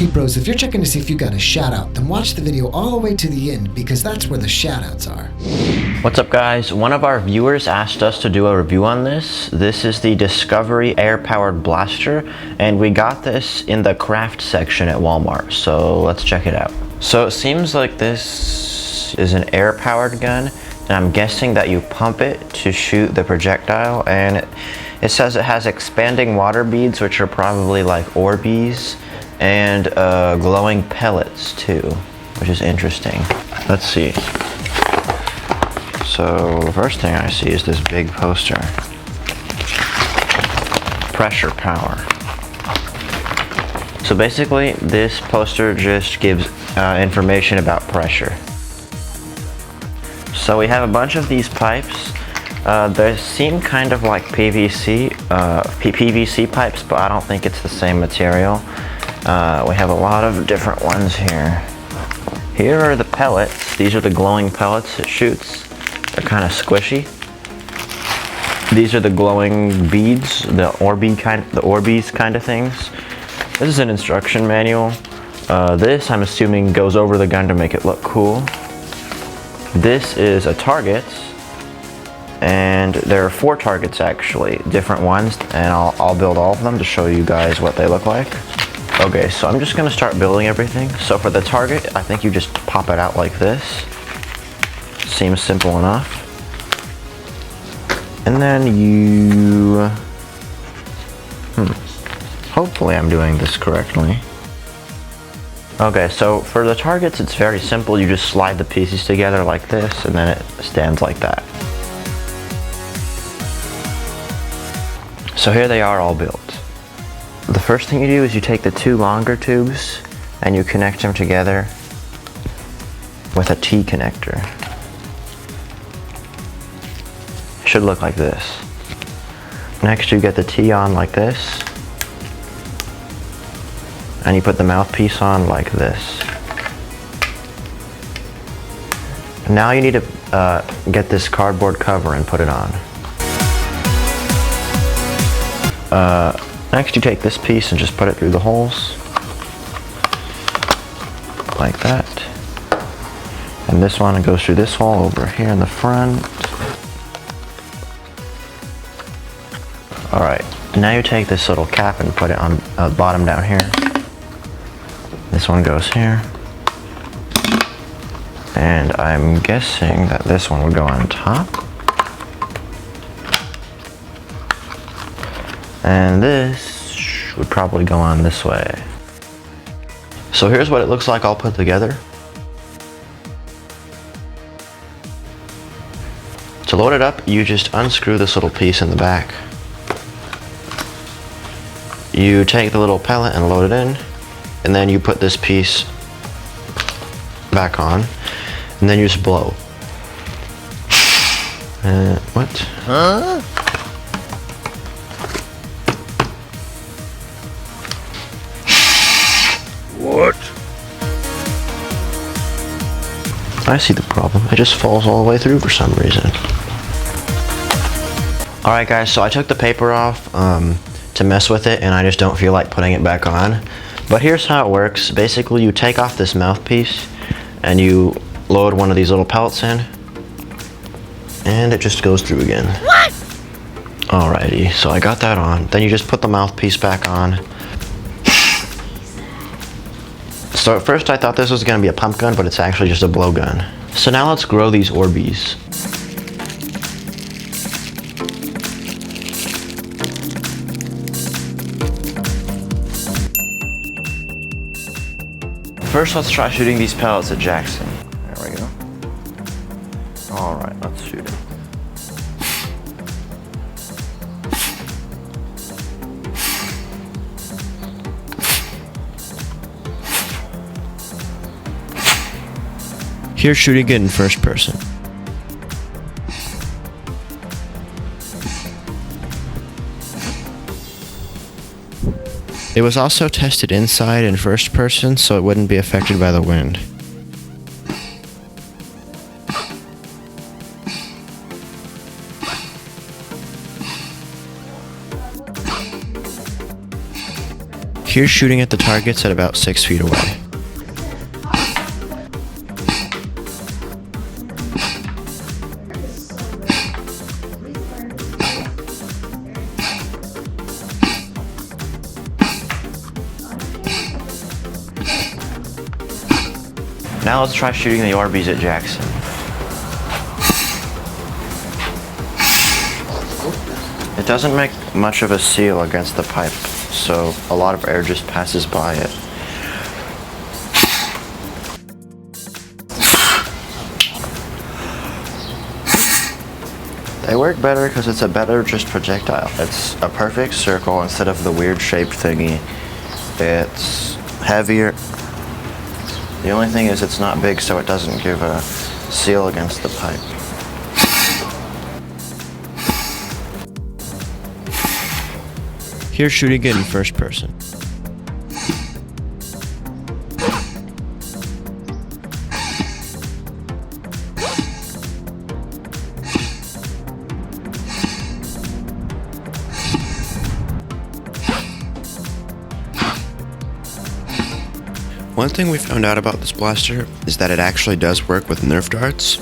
Hey bros, if you're checking to see if you got a shout out, then watch the video all the way to the end because that's where the shout outs are. What's up guys? One of our viewers asked us to do a review on this. This is the Discovery air-powered blaster, and we got this in the craft section at Walmart, so let's check it out. So it seems like this is an air-powered gun, and I'm guessing that you pump it to shoot the projectile, and it says it has expanding water beads, which are probably like Orbeez, and glowing pellets too, which is interesting. Let's see. So the first thing I see is this big poster. Pressure power. So basically this poster just gives information about pressure. So we have a bunch of these pipes. They seem kind of like PVC pipes, but I don't think it's the same material. We have a lot of different ones here. Here are the pellets. These are the glowing pellets it shoots. They're kind of squishy. These are the glowing beads, the Orbeez kind of things. This is an instruction manual. This, I'm assuming, goes over the gun to make it look cool. This is a target, and there are 4 targets actually, different ones, and I'll build all of them to show you guys what they look like. Okay, so I'm just gonna start building everything. So for the target, I think you just pop it out like this. Seems simple enough. And then you... Hopefully I'm doing this correctly. Okay, so for the targets, it's very simple. You just slide the pieces together like this, and then it stands like that. So here they are all built. The first thing you do is you take the 2 longer tubes and you connect them together with a T connector. It should look like this. Next you get the T on like this, and you put the mouthpiece on like this. Now you need to get this cardboard cover and put it on. Next you take this piece and just put it through the holes, like that. And this one goes through this hole over here in the front. Alright, now you take this little cap and put it on the bottom down here. This one goes here. And I'm guessing that this one would go on top. And this would probably go on this way. So here's what it looks like all put together. To load it up, you just unscrew this little piece in the back. You take the little pellet and load it in, and then you put this piece back on, and then you just blow. What? Huh? What? I see the problem. It just falls all the way through for some reason. Alright guys, so I took the paper off to mess with it, and I just don't feel like putting it back on. But here's how it works. Basically you take off this mouthpiece and you load one of these little pellets in, and it just goes through again. What? Alrighty, so I got that on. Then you just put the mouthpiece back on. So at first I thought this was going to be a pump gun, but it's actually just a blow gun. So now let's grow these Orbeez. First let's try shooting these pellets at Jackson. There we go. Alright, let's shoot it. Here's shooting it in first person. It was also tested inside in first person so it wouldn't be affected by the wind. Here's shooting at the targets at about 6 feet away. Now let's try shooting the Orbeez at Jackson. It doesn't make much of a seal against the pipe, so a lot of air just passes by it. They work better because it's a better just projectile. It's a perfect circle instead of the weird shaped thingy. It's heavier. The only thing is it's not big, so it doesn't give a seal against the pipe. Here's shooting it in first person. One thing we found out about this blaster is that it actually does work with nerf darts,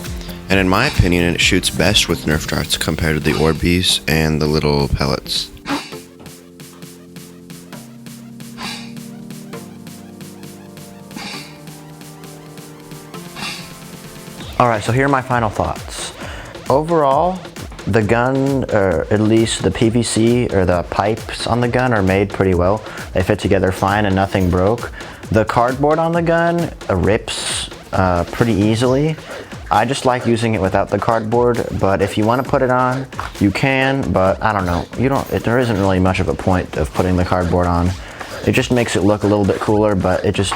and in my opinion it shoots best with nerf darts compared to the Orbeez and the little pellets. Alright, so here are my final thoughts. Overall, the gun, or at least the PVC or the pipes on the gun, are made pretty well. They fit together fine and nothing broke. The cardboard on the gun rips pretty easily. I just like using it without the cardboard, but if you want to put it on, you can, but I don't know. There isn't really much of a point of putting the cardboard on. It just makes it look a little bit cooler, but it just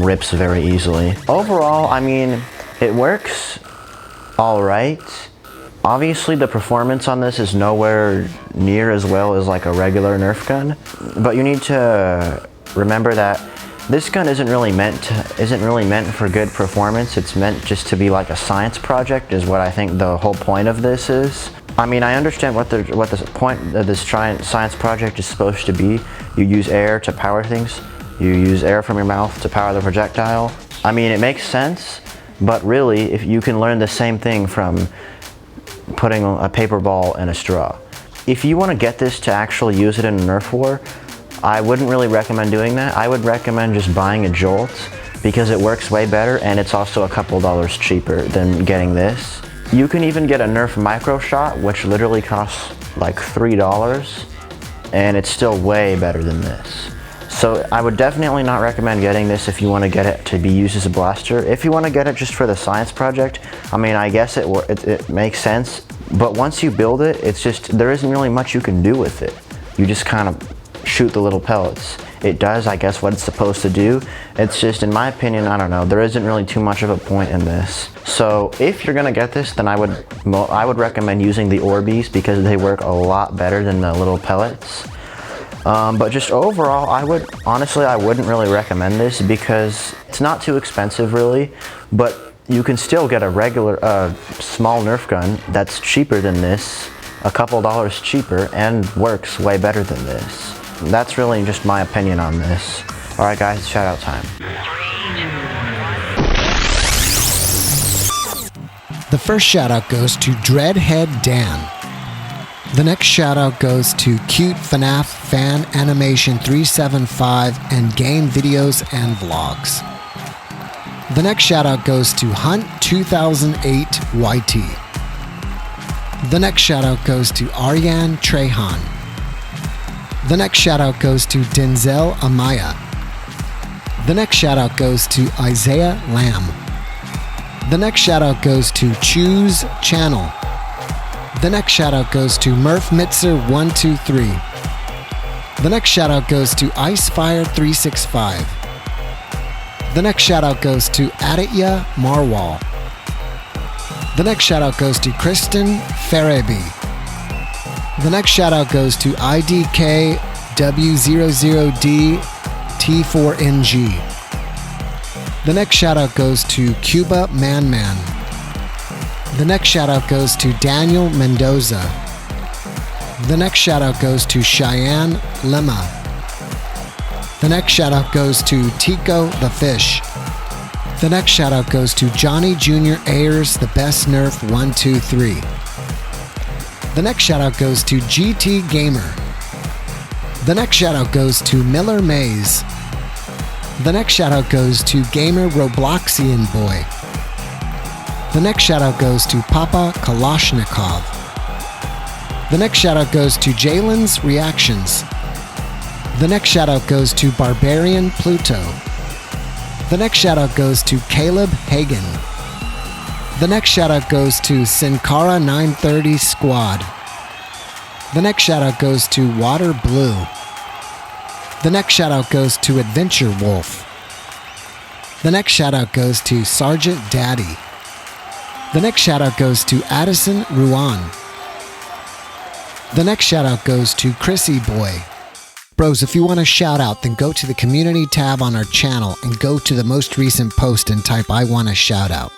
rips very easily. Overall, I mean, it works all right. Obviously, the performance on this is nowhere near as well as like a regular Nerf gun, but you need to remember that this gun isn't really meant for good performance. It's meant just to be like a science project, is what I think the whole point of this is. I mean, I understand what the point of this science project is supposed to be. You use air to power things. You use air from your mouth to power the projectile. I mean, it makes sense, but really, if you can learn the same thing from putting a paper ball in a straw. If you want to get this to actually use it in a Nerf war, I wouldn't really recommend doing that. I would recommend just buying a Jolt because it works way better and it's also a couple dollars cheaper than getting this. You can even get a Nerf Micro Shot, which literally costs like $3, and it's still way better than this. So I would definitely not recommend getting this if you want to get it to be used as a blaster. If you want to get it just for the science project, I mean, I guess it makes sense. But once you build it, there isn't really much you can do with it. You just kind of shoot the little pellets. It does, I guess, what it's supposed to do. It's just, in my opinion, I don't know, there isn't really too much of a point in this. So if you're gonna get this, then I would recommend using the Orbeez because they work a lot better than the little pellets. But just overall, I wouldn't really recommend this because it's not too expensive really, but you can still get a regular small Nerf gun that's cheaper than this, a couple dollars cheaper, and works way better than this. That's really just my opinion on this. Alright guys, shout out time. The first shout out goes to Dreadhead Dan. The next shout out goes to Cute FNAF Fan Animation 375 and Game Videos and Vlogs. The next shout out goes to Hunt 2008 YT. The next shout out goes to Aryan Trehan. The next shout out goes to Denzel Amaya. The next shout out goes to Isaiah Lamb. The next shout out goes to Choose Channel. The next shout out goes to Murph Mitzer 123. The next shout out goes to Icefire 365. The next shout out goes to Aditya Marwal. The next shout out goes to Kristen Farabi. The next shout out goes to IDK W00D T4NG. The next shout out goes to Cuba Man. The next shout out goes to Daniel Mendoza. The next shout out goes to Cheyenne Lemma. The next shout out goes to Tico the Fish. The next shout out goes to Johnny Jr. Ayers, the best nerf 123. The next shout out goes to GT Gamer. The next shout out goes to Miller Mays. The next shout out goes to Gamer Robloxian Boy. The next shout out goes to Papa Kalashnikov. The next shout out goes to Jalen's Reactions. The next shout out goes to Barbarian Pluto. The next shout out goes to Caleb Hagen. The next shout out goes to Sincara 930 Squad. The next shout out goes to Water Blue. The next shout out goes to Adventure Wolf. The next shout out goes to Sergeant Daddy. The next shout out goes to Addison Ruan. The next shout out goes to Chrissy Boy. Bros, if you want a shout out, then go to the community tab on our channel and go to the most recent post and type I want a shout out.